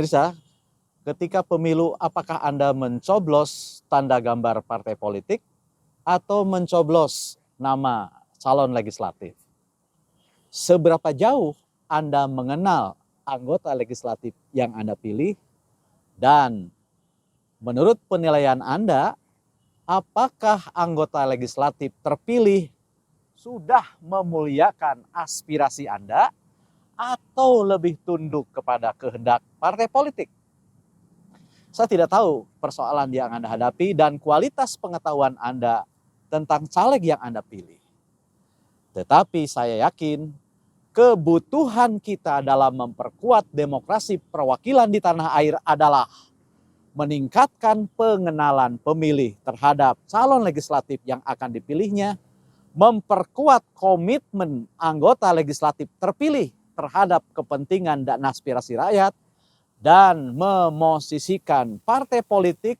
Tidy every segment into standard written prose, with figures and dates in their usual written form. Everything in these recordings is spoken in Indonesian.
Pemirsa, ketika pemilu apakah Anda mencoblos tanda gambar partai politik atau mencoblos nama calon legislatif? Seberapa jauh Anda mengenal anggota legislatif yang Anda pilih? Dan menurut penilaian Anda, apakah anggota legislatif terpilih sudah memuliakan aspirasi Anda atau lebih tunduk kepada kehendak partai politik? Saya tidak tahu persoalan yang Anda hadapi dan kualitas pengetahuan Anda tentang caleg yang Anda pilih. Tetapi saya yakin kebutuhan kita dalam memperkuat demokrasi perwakilan di tanah air adalah meningkatkan pengenalan pemilih terhadap calon legislatif yang akan dipilihnya, memperkuat komitmen anggota legislatif terpilih terhadap kepentingan dan aspirasi rakyat, dan memosisikan partai politik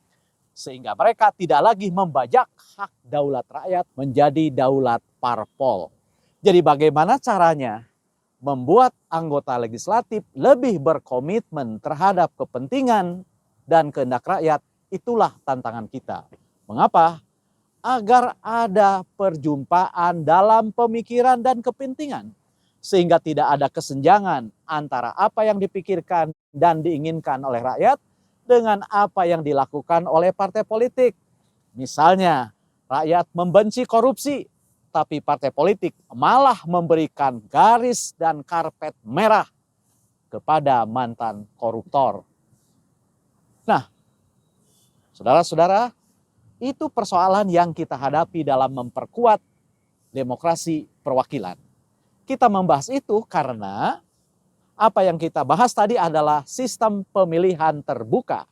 sehingga mereka tidak lagi membajak hak daulat rakyat menjadi daulat parpol. Jadi bagaimana caranya membuat anggota legislatif lebih berkomitmen terhadap kepentingan dan kehendak rakyat? Itulah tantangan kita. Mengapa? Agar ada perjumpaan dalam pemikiran dan kepentingan, sehingga tidak ada kesenjangan antara apa yang dipikirkan dan diinginkan oleh rakyat dengan apa yang dilakukan oleh partai politik. Misalnya, rakyat membenci korupsi, tapi partai politik malah memberikan garis dan karpet merah kepada mantan koruptor. Nah, saudara-saudara, itu persoalan yang kita hadapi dalam memperkuat demokrasi perwakilan. Kita membahas itu karena apa yang kita bahas tadi adalah sistem pemilihan terbuka,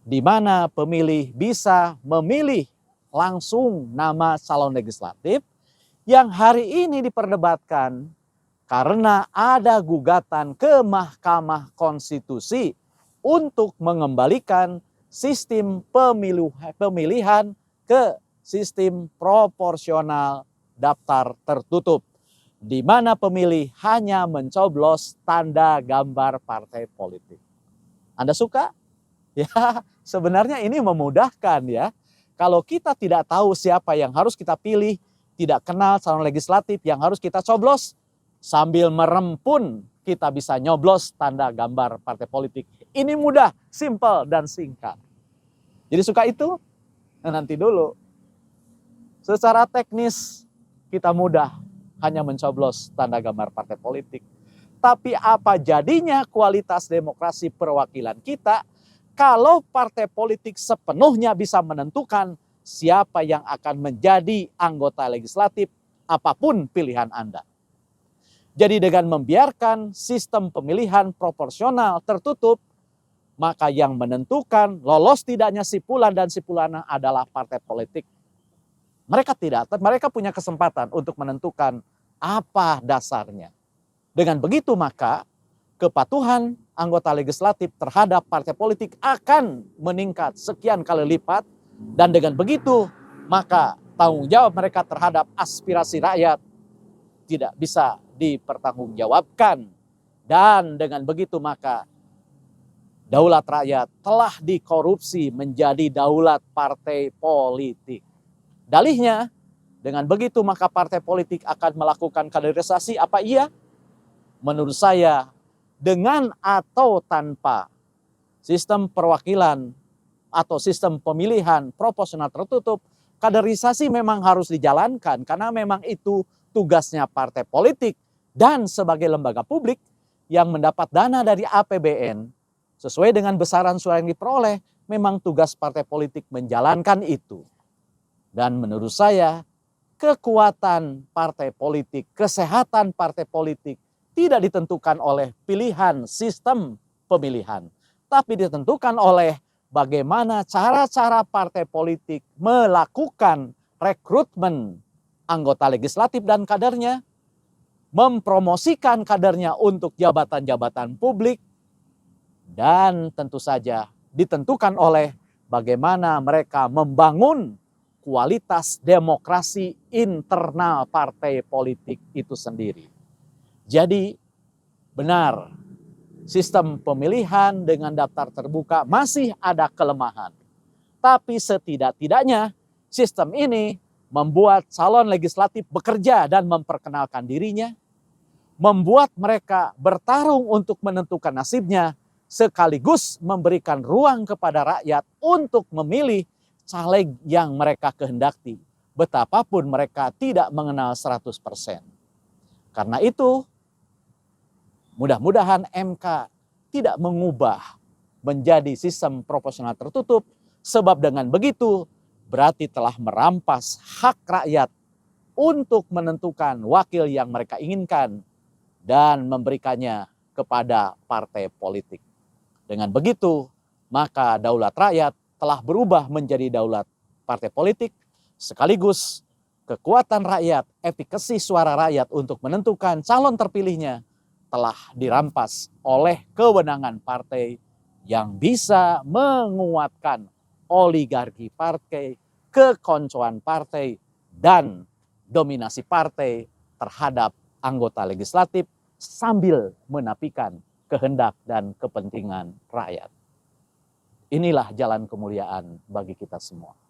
di mana pemilih bisa memilih langsung nama calon legislatif yang hari ini diperdebatkan karena ada gugatan ke Mahkamah Konstitusi untuk mengembalikan sistem pemilihan ke sistem proporsional daftar tertutup, di mana pemilih hanya mencoblos tanda gambar partai politik. Anda suka? Ya, sebenarnya ini memudahkan ya. Kalau kita tidak tahu siapa yang harus kita pilih, tidak kenal calon legislatif yang harus kita coblos, sambil merem pun kita bisa nyoblos tanda gambar partai politik. Ini mudah, simple, dan singkat. Jadi suka itu? Nanti dulu. Secara teknis kita mudah, hanya mencoblos tanda gambar partai politik. Tapi apa jadinya kualitas demokrasi perwakilan kita kalau partai politik sepenuhnya bisa menentukan siapa yang akan menjadi anggota legislatif apapun pilihan Anda? Jadi dengan membiarkan sistem pemilihan proporsional tertutup, maka yang menentukan lolos tidaknya si Fulan dan si Fulana adalah partai politik. Mereka punya kesempatan untuk menentukan apa dasarnya. Dengan begitu maka kepatuhan anggota legislatif terhadap partai politik akan meningkat sekian kali lipat, dan dengan begitu maka tanggung jawab mereka terhadap aspirasi rakyat tidak bisa dipertanggungjawabkan, dan dengan begitu maka daulat rakyat telah dikorupsi menjadi daulat partai politik. Dalihnya, dengan begitu maka partai politik akan melakukan kaderisasi. Apa iya? Menurut saya, dengan atau tanpa sistem perwakilan atau sistem pemilihan proporsional tertutup, kaderisasi memang harus dijalankan karena memang itu tugasnya partai politik, dan sebagai lembaga publik yang mendapat dana dari APBN sesuai dengan besaran suara yang diperoleh, memang tugas partai politik menjalankan itu. Dan menurut saya, kekuatan partai politik, kesehatan partai politik tidak ditentukan oleh pilihan sistem pemilihan, tapi ditentukan oleh bagaimana cara-cara partai politik melakukan rekrutmen anggota legislatif dan kadernya, mempromosikan kadernya untuk jabatan-jabatan publik, dan tentu saja ditentukan oleh bagaimana mereka membangun kualitas demokrasi internal partai politik itu sendiri. Jadi benar sistem pemilihan dengan daftar terbuka masih ada kelemahan. Tapi setidak-tidaknya sistem ini membuat calon legislatif bekerja dan memperkenalkan dirinya, membuat mereka bertarung untuk menentukan nasibnya, sekaligus memberikan ruang kepada rakyat untuk memilih caleg yang mereka kehendaki, betapapun mereka tidak mengenal 100%. Karena itu, mudah-mudahan MK tidak mengubah menjadi sistem proporsional tertutup, sebab dengan begitu berarti telah merampas hak rakyat untuk menentukan wakil yang mereka inginkan dan memberikannya kepada partai politik. Dengan begitu, maka daulat rakyat telah berubah menjadi daulat partai politik, sekaligus kekuatan rakyat, efikasi suara rakyat untuk menentukan calon terpilihnya telah dirampas oleh kewenangan partai yang bisa menguatkan oligarki partai, kekoncoan partai, dan dominasi partai terhadap anggota legislatif sambil menafikan kehendak dan kepentingan rakyat. Inilah jalan kemuliaan bagi kita semua.